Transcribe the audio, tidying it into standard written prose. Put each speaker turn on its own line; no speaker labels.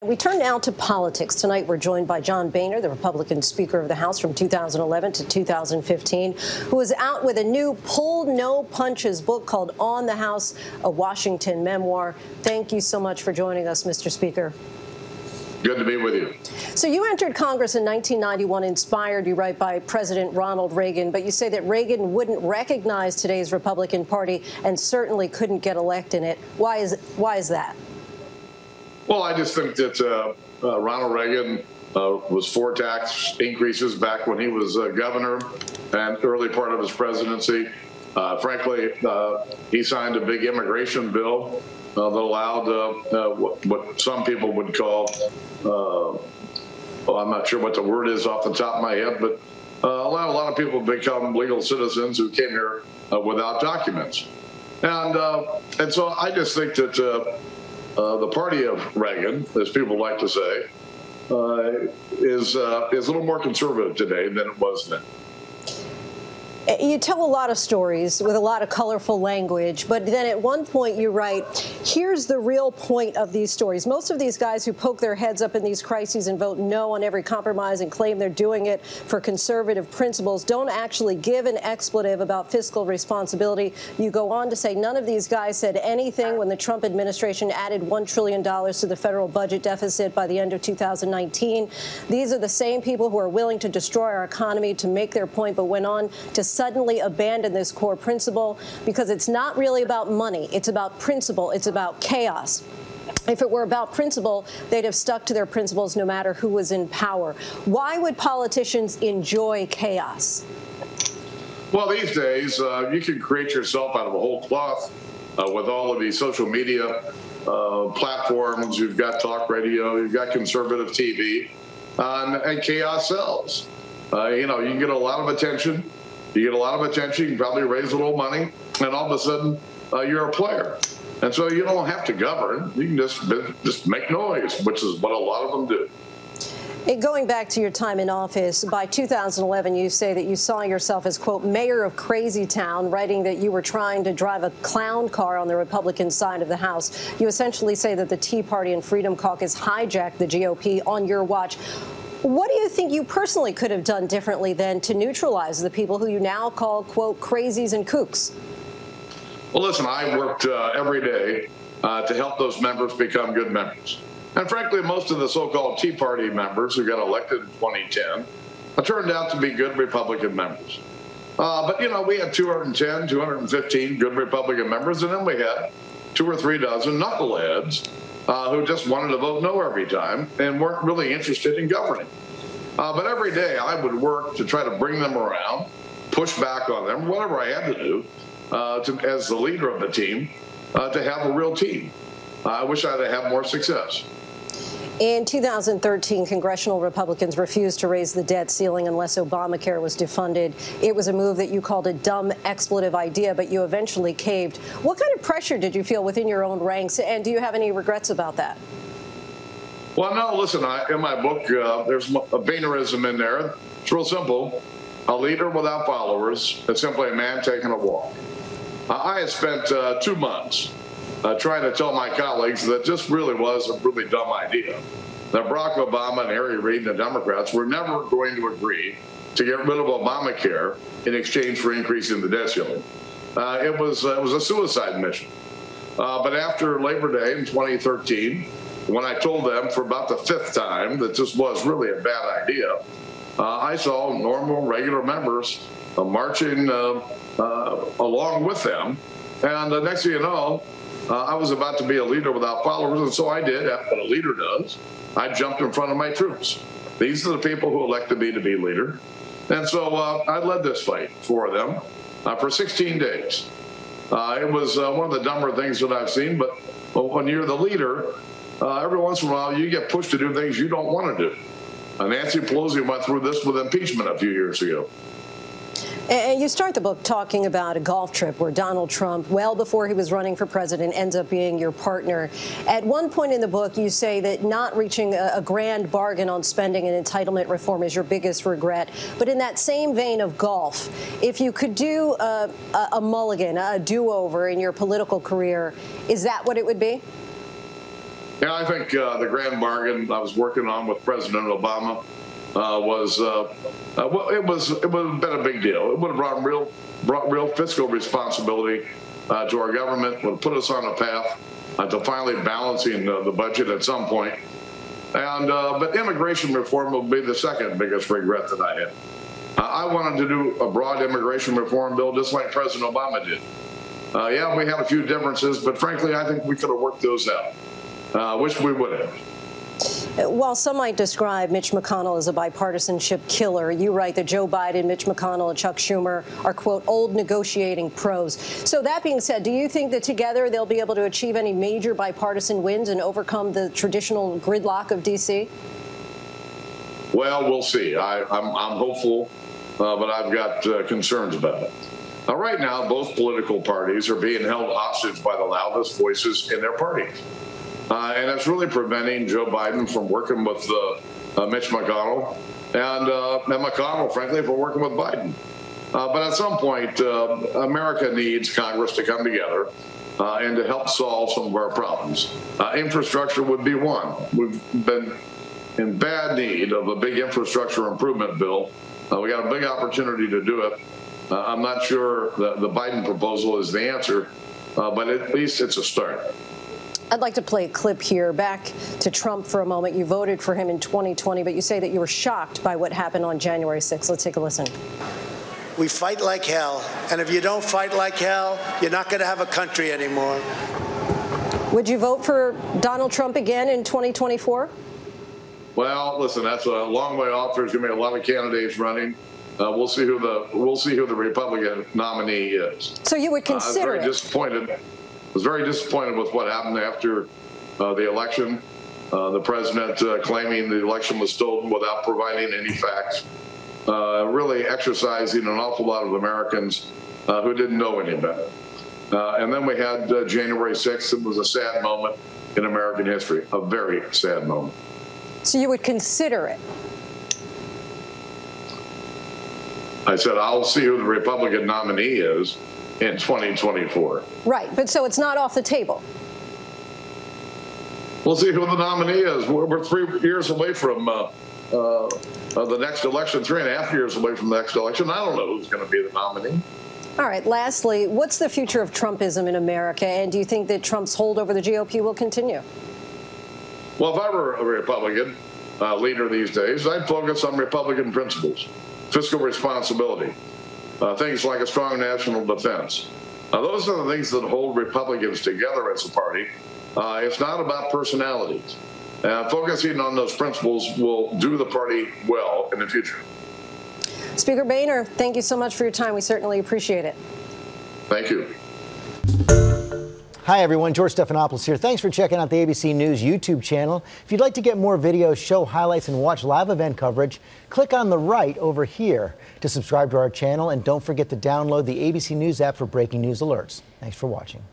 We turn now to politics. Tonight, we're joined by John Boehner, the Republican Speaker of the House from 2011 to 2015, who was out with a new Pull No Punches book called On the House, a Washington memoir. Thank you so much for joining us, Mr. Speaker.
Good to be with you.
So you entered Congress in 1991, inspired, you write, by President Ronald Reagan, but you say that Reagan wouldn't recognize today's Republican Party and certainly couldn't get elected in it. Why is that?
Well, I just think that Ronald Reagan was for tax increases back when he was governor and early part of his presidency. Frankly, he signed a big immigration bill that allowed what some people would call, well, I'm not sure what the word is off the top of my head, but allowed a lot of people to become legal citizens who came here without documents. And so I just think that the party of Reagan, as people like to say, is a little more conservative today than it was then.
You tell a lot of stories with a lot of colorful language, but then at one point you write, here's the real point of these stories. Most of these guys who poke their heads up in these crises and vote no on every compromise and claim they're doing it for conservative principles don't actually give an expletive about fiscal responsibility. You go on to say none of these guys said anything when the Trump administration added $1 trillion to the federal budget deficit by the end of 2019. These are the same people who are willing to destroy our economy to make their point, but went on to suddenly abandon this core principle because it's not really about money. It's about principle. It's about chaos. If it were about principle, they'd have stuck to their principles no matter who was in power. Why would politicians enjoy chaos?
Well, these days, you can create yourself out of a whole cloth with all of these social media platforms. You've got talk radio, you've got conservative TV, and chaos sells. You can get a lot of attention. You get a lot of attention, you can probably raise a little money, and all of a sudden, you're a player. And so you don't have to govern. You can just make noise, which is what a lot of them do.
Going back to your time in office, by 2011, you say that you saw yourself as, quote, mayor of Crazy Town, writing that you were trying to drive a clown car on the Republican side of the House. You essentially say that the Tea Party and Freedom Caucus hijacked the GOP on your watch. What do you think you personally could have done differently then to neutralize the people who you now call, quote, crazies and kooks?
Well, listen, I worked every day to help those members become good members. And frankly, most of the so-called Tea Party members who got elected in 2010 turned out to be good Republican members. But, we had 210, 215 good Republican members, and then we had 2 or 3 dozen knuckleheads who just wanted to vote no every time and weren't really interested in governing. But every day I would work to try to bring them around, push back on them, whatever I had to do as the leader of the team to have a real team. I wish I'd have had more success.
In 2013, congressional Republicans refused to raise the debt ceiling unless Obamacare was defunded. It was a move that you called a dumb expletive idea, but you eventually caved. What kind of pressure did you feel within your own ranks, and do you have any regrets about that?
Well, no, listen, in my book, there's a Boehnerism in there. It's real simple. A leader without followers is simply a man taking a walk. I had spent 2 months trying to tell my colleagues that this really was a really dumb idea, that Barack Obama and Harry Reid and the Democrats were never going to agree to get rid of Obamacare in exchange for increasing the debt ceiling. It was a suicide mission. But after Labor Day in 2013, when I told them for about the 5th time that this was really a bad idea, I saw normal, regular members marching along with them. And the next thing you know, I was about to be a leader without followers, and so I did what a leader does. I jumped in front of my troops. These are the people who elected me to be leader. And so I led this fight for them for 16 days. It was one of the dumber things that I've seen, but when you're the leader, every once in a while you get pushed to do things you don't want to do. Nancy Pelosi went through this with impeachment a few years ago.
And you start the book talking about a golf trip where Donald Trump, well before he was running for president, ends up being your partner. At one point in the book, you say that not reaching a grand bargain on spending and entitlement reform is your biggest regret. But in that same vein of golf, if you could do a mulligan, a do-over in your political career, is that what it would be?
Yeah, I think the grand bargain I was working on with President Obama it would have been a big deal. It would have brought real fiscal responsibility to our government. Would put us on a path to finally balancing the budget at some point. And but immigration reform will be the second biggest regret that I had. I wanted to do a broad immigration reform bill just like President Obama did. Yeah, we had a few differences, but frankly, I think we could have worked those out. Wish we would have.
While some might describe Mitch McConnell as a bipartisanship killer, you write that Joe Biden, Mitch McConnell, and Chuck Schumer are, quote, old negotiating pros. So that being said, do you think that together they'll be able to achieve any major bipartisan wins and overcome the traditional gridlock of D.C.?
Well, we'll see. I'm hopeful, but I've got concerns about it. Right now, both political parties are being held hostage by the loudest voices in their parties. And it's really preventing Joe Biden from working with Mitch McConnell and McConnell, frankly, from working with Biden. But at some point, America needs Congress to come together and to help solve some of our problems. Infrastructure would be one. We've been in bad need of a big infrastructure improvement bill. We got a big opportunity to do it. I'm not sure the Biden proposal is the answer, but at least it's a start.
I'd like to play a clip here. Back to Trump for a moment. You voted for him in 2020, but you say that you were shocked by what happened on January 6th. Let's take a listen.
We fight like hell, and if you don't fight like hell, you're not going to have a country anymore.
Would you vote for Donald Trump again in 2024?
Well, listen, that's a long way off. There's going to be a lot of candidates running. We'll see who the Republican nominee is.
So you would consider it?
I was very disappointed with what happened after the election. The president claiming the election was stolen without providing any facts, really exercising an awful lot of Americans who didn't know any better. And then we had January 6th. It was a sad moment in American history, a very sad moment.
So you would consider it?
I said, I'll see who the Republican nominee is in 2024.
Right, but so it's not off the table.
We'll see who the nominee is. We're 3 years away from the next election, 3.5 years away from the next election. I don't know who's going to be the nominee.
All right, lastly, what's the future of Trumpism in America, and do you think that Trump's hold over the GOP will continue?
Well, if I were a Republican leader these days, I'd focus on Republican principles, fiscal responsibility, things like a strong national defense. Those are the things that hold Republicans together as a party. It's not about personalities. Focusing on those principles will do the party well in the future.
Speaker Boehner, thank you so much for your time. We certainly appreciate it.
Thank you.
Hi, everyone. George Stephanopoulos here. Thanks for checking out the ABC News YouTube channel. If you'd like to get more videos, show highlights, and watch live event coverage, click on the right over here to subscribe to our channel. And don't forget to download the ABC News app for breaking news alerts. Thanks for watching.